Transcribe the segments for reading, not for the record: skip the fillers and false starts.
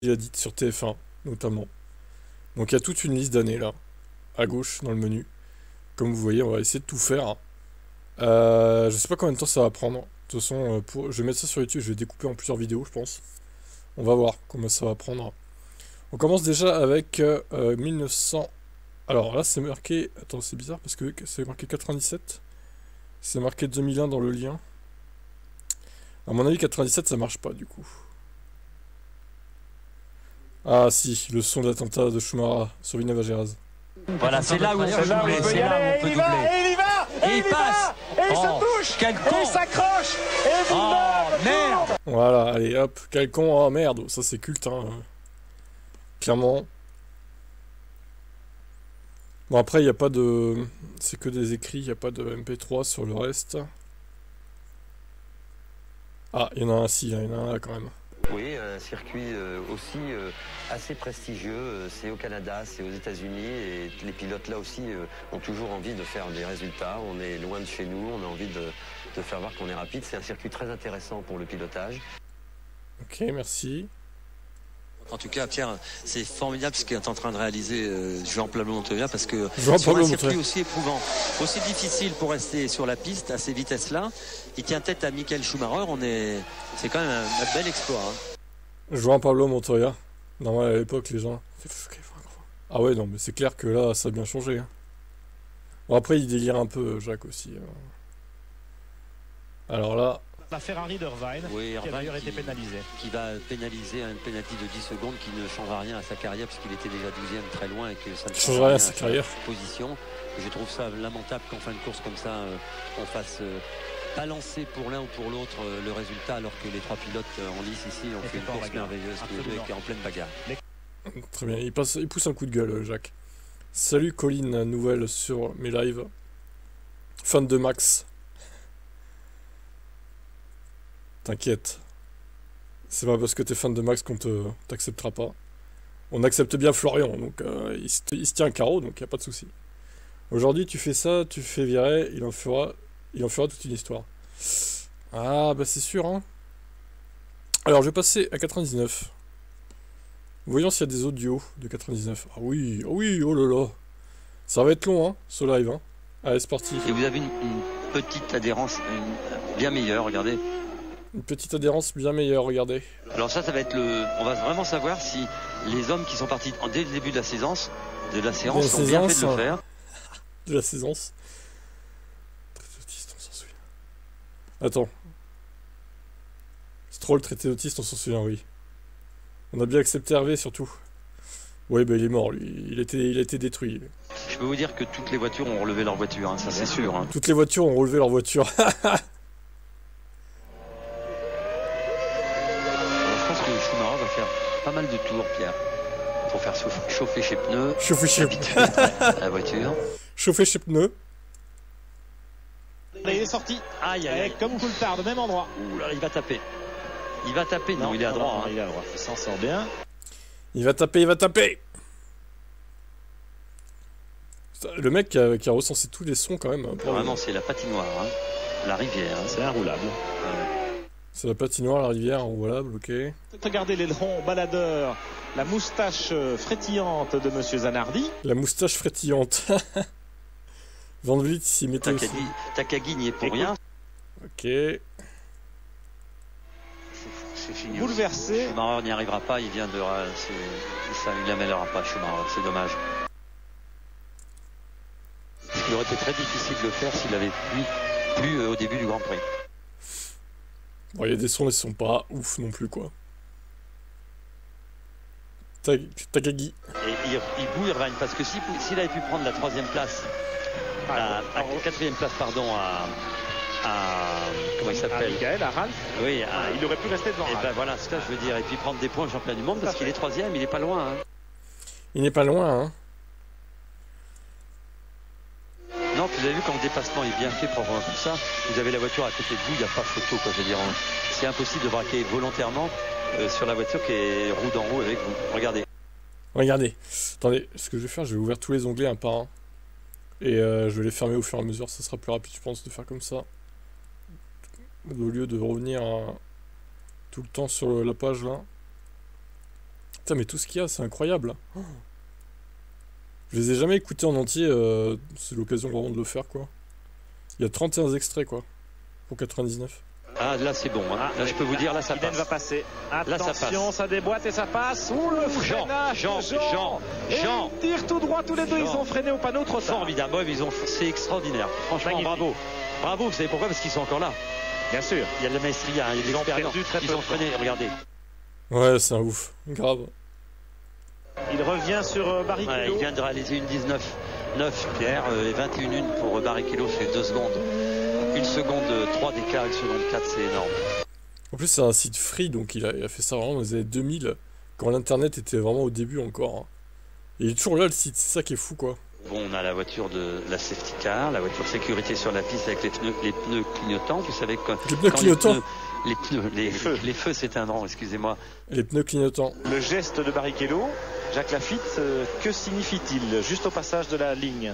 il a dit sur TF1, notamment. Donc il y a toute une liste d'années là, à gauche dans le menu. Comme vous voyez, on va essayer de tout faire. Je sais pas combien de temps ça va prendre. De toute façon, je vais mettre ça sur YouTube, je vais découper en plusieurs vidéos, je pense. On va voir combien ça va prendre. On commence déjà avec 1900. Alors là, c'est marqué. Attends, c'est bizarre parce que c'est marqué 97. C'est marqué 2001 dans le lien. À mon avis, 97, ça marche pas du coup. Ah si, le son de l'attentat de Shumara sur Vinava Geraz. Voilà, c'est là où on peut doubler, c'est là où on peut doubler. Et il y va, Et il passe. et il se Oh, touche, quel et con. il s'accroche, et Oh, Villeneuve merde. tourne. Voilà, allez hop, quel con, oh merde, ça c'est culte, hein. Clairement. Bon après, il n'y a pas de... C'est que des écrits, il n'y a pas de MP3 sur le reste. Ah, il y en a un, si, il y en a un là quand même. Oui, un circuit aussi assez prestigieux. C'est au Canada, c'est aux États-Unis et les pilotes là aussi ont toujours envie de faire des résultats. On est loin de chez nous, on a envie de faire voir qu'on est rapide. C'est un circuit très intéressant pour le pilotage. Ok, merci. En tout cas, Pierre, c'est formidable ce qu'est en train de réaliser Joan Pablo Montoya parce que Joan sur Pablo un circuit Montoya. aussi éprouvant, aussi difficile pour rester sur la piste à ces vitesses-là, il tient tête à Michael Schumacher. C'est quand même un bel exploit. Hein. Joan Pablo Montoya. Normal à l'époque, les gens... Ah ouais, non, mais c'est clair que là, ça a bien changé. Hein. Bon, après, il délire un peu, Jacques, aussi. Alors là... La Ferrari d'Irvine, Oui, qui a d'ailleurs été pénalisée. Qui va pénaliser un pénalty de 10 secondes qui ne changera rien à sa carrière puisqu'il était déjà 12e très loin et que ça ne changera rien à sa carrière. Position. Je trouve ça lamentable qu'en fin de course comme ça, on fasse balancer pour l'un ou pour l'autre le résultat alors que les trois pilotes en lice ici ont fait une course merveilleuse qui était en pleine bagarre. Très bien, il pousse un coup de gueule, Jacques. Salut Colline, nouvelle sur mes lives. Fan de Max. T'inquiète. C'est pas parce que t'es fan de Max qu'on t'acceptera pas. On accepte bien Florian, donc il se tient un carreau, donc y a pas de souci. Aujourd'hui, tu fais ça, tu fais virer, il en fera toute une histoire. Ah, bah c'est sûr, hein. Alors, je vais passer à 99. Voyons s'il y a des audios de 99. Ah oui, oh là là. Ça va être long, hein, ce live, hein. Allez, c'est parti. Et vous avez une petite adhérence bien meilleure, regardez. Une petite adhérence bien meilleure, regardez. Alors ça va être on va vraiment savoir si les hommes qui sont partis dès le début de la séance ont bien fait de le faire. De la séance. Traité d'autiste, on s'en souvient. Attends. Stroll, traité d'autiste, on s'en souvient, oui. On a bien accepté Hervé, surtout. Oui, bah il est mort, lui. Il a été détruit. Je peux vous dire que toutes les voitures ont relevé leur voiture, hein, ça c'est sûr. Hein. Toutes les voitures ont relevé leur voiture. Schumacher va faire pas mal de tours, Pierre, pour faire chauffer ses pneus. Chauffer ses pneus. La voiture. Chauffer ses pneus. Et il est sorti. Aïe, aïe, aïe. Comme Coulthard, même endroit. Ouh là, il va taper. Il va taper, non, il est à droite. Non, il est à droite. Il s'en sort bien. Il va taper, il va taper. Le mec qui a recensé tous les sons quand même. Vraiment, c'est la patinoire, hein. La rivière. Hein. C'est inroulable. C'est la patinoire, la rivière, enroulable, ok. Regardez les longs baladeurs, la moustache frétillante de Monsieur Zanardi. La moustache frétillante. Van Vliet s'y mettait aussi. Takagi n'y est pour rien. Ok. C'est fini. Bouleversé. Schumacher n'y arrivera pas, il vient de... Ça ne l'améliorera pas, Schumacher, c'est dommage. Il aurait été très difficile de le faire s'il avait plu au début du Grand Prix. Bon, il y a des sons, ils sont pas ouf non plus, quoi. Takagi. Et il boue Irvine, parce que s'il avait pu prendre la troisième place, la quatrième place, pardon, comment il s'appelle, Michael, à Ralph. Oui, il aurait pu rester devant. Et ben voilà, c'est ça que je veux dire. Et puis prendre des points au championnat du monde, parce qu'il est troisième, il est pas loin. Hein. Il n'est pas loin, hein. Non, puis vous avez vu quand le dépassement est bien fait pour avoir tout ça, vous avez la voiture à côté de vous, il n'y a pas photo, quoi, je veux dire. C'est impossible de braquer volontairement sur la voiture qui est roue dans roue avec vous. Regardez. Regardez. Attendez, ce que je vais faire, je vais ouvrir tous les onglets un par un. Et je vais les fermer au fur et à mesure, ça sera plus rapide, je pense, de faire comme ça. Au lieu de revenir tout le temps sur la page, là. Putain, mais tout ce qu'il y a, c'est incroyable. Oh. Je les ai jamais écoutés en entier, c'est l'occasion vraiment de le faire, quoi. Il y a 31 extraits, quoi, pour 99. Ah, là c'est bon, hein. Là je peux vous dire, là ça Iden passe. va passer. Là, ça Attention, passe. ça déboîte et ça passe. Ouh, le freinage de Jean. Et Jean. ils tirent tout droit tous les deux. Jean. Ils ont freiné au panneau trop tard. Formidable, ouais, mais c'est extraordinaire. Franchement, Magnifique. bravo. Bravo, vous savez pourquoi? Parce qu'ils sont encore là. Bien sûr. Il y a de la maestria, il y a de Ils ont l'expérience. perdu très peu Ils ont de freiné, regardez. Ouais, c'est un ouf. Grave. Il revient sur Barrichello. Ouais, il vient de réaliser une 19-9, Pierre, et 21-1 pour Barrichello, c'est 2 secondes. 1 seconde 3 d'écart, 1 seconde 4, c'est énorme. En plus, c'est un site free, donc il a fait ça vraiment dans les années 2000, quand l'internet était vraiment au début encore. Hein. Et il est toujours là le site, c'est ça qui est fou, quoi. Bon, on a la voiture de la safety car, la voiture sécurité sur la piste avec les pneus clignotants. Vous savez que Les pneus clignotants. les feux s'éteindront, excusez-moi. Les pneus clignotants. Le geste de Barrichello. Jacques Lafitte, que signifie-t-il juste au passage de la ligne?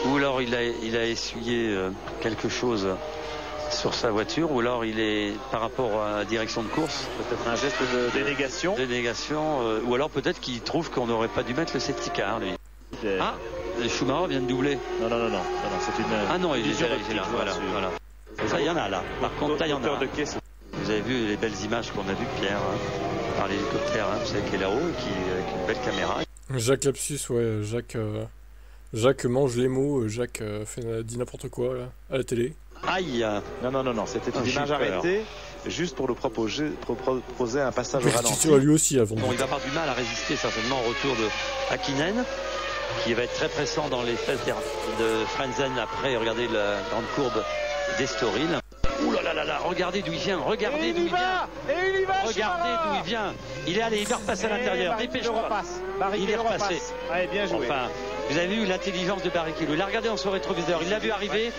Ou alors il a essuyé quelque chose sur sa voiture, ou alors il est par rapport à la direction de course. Peut-être un geste de dénégation. Ou alors peut-être qu'il trouve qu'on n'aurait pas dû mettre le safety car, lui. Ah, Schumacher vient de doubler. Non, c'est une. Ah non, il est illusion là, d'optique, voilà. Ça, il y en a là. Par contre, là, il y en a. De caisse. Vous avez vu les belles images qu'on a vues, Pierre, hein, par l'hélicoptère, hein, vous savez quel héros, avec une belle caméra. Jacques Lapsus, ouais, Jacques mange les mots, Jacques dit n'importe quoi, là, à la télé. Aïe! Non, c'était une image arrêtée, juste pour nous proposer un passage au ralenti. Tu vois, lui aussi, avant. Bon, il va avoir du mal à résister certainement au retour de Hakkinen, qui va être très pressant dans les fesses de Frenzen après. Regardez la grande courbe d'Estoril. Ouh là là, regardez d'où il vient, regardez d'où il vient. Et il y va, Regardez d'où il vient. Il est allé, il va repasser à l'intérieur. Dépêche-toi. Il est repassé. Allez, bien joué. Enfin, vous avez vu l'intelligence de Barrichello. Il a regardé dans son rétroviseur, il l'a vu arriver.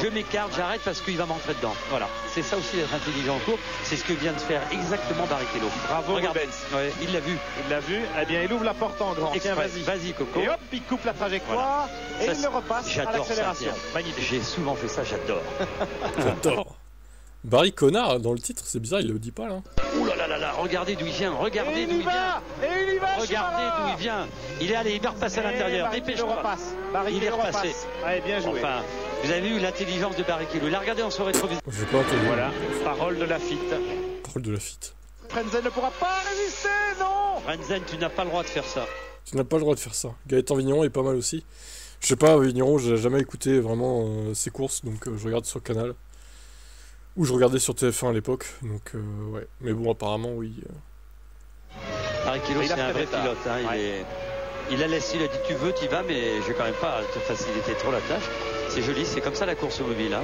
Je m'écarte, j'arrête parce qu'il va m'entrer dedans. Voilà, c'est ça aussi d'être intelligent en cours. C'est ce que vient de faire exactement Barrichello. Bravo, regardez. Rubens. Ouais, il l'a vu. Il l'a vu. Eh bien, il ouvre la porte en grand. Tiens, Vas-y, Coco. Et hop, il coupe la trajectoire et Ça, il le repasse à j'adore l'accélération. ça, Magnifique. J'ai souvent fait ça, j'adore. J'adore. Barry Connard, dans le titre, c'est bizarre, il le dit pas, là. Ouh là là, regardez d'où il vient, regardez d'où il vient. Et il y va, Regardez d'où il vient. Il est allé, il va repasser à l'intérieur. Dépêche-toi. Il est repassé. Allez, bien joué. Enfin, vous avez vu l'intelligence de Barrichello. Il a regardé dans son rétroviseur. Je vais pas entendu. Voilà, parole de Lafitte. Parole de Lafitte. Frenzen ne pourra pas résister, non. Frenzen, tu n'as pas le droit de faire ça. Tu n'as pas le droit de faire ça. Gaëtan Vigneron est pas mal aussi. Je sais pas, Vigneron, j'ai jamais écouté vraiment ses courses, donc je regarde sur le canal. Ou je regardais sur TF1 à l'époque, donc ouais. Mais bon, apparemment, oui. Barrichello, Il a c'est un fait vrai retard. pilote. Hein. Ouais. Il a laissé, il a dit tu veux, tu y vas, mais je vais quand même pas te faciliter trop la tâche. C'est joli, c'est comme ça la course automobile. Hein.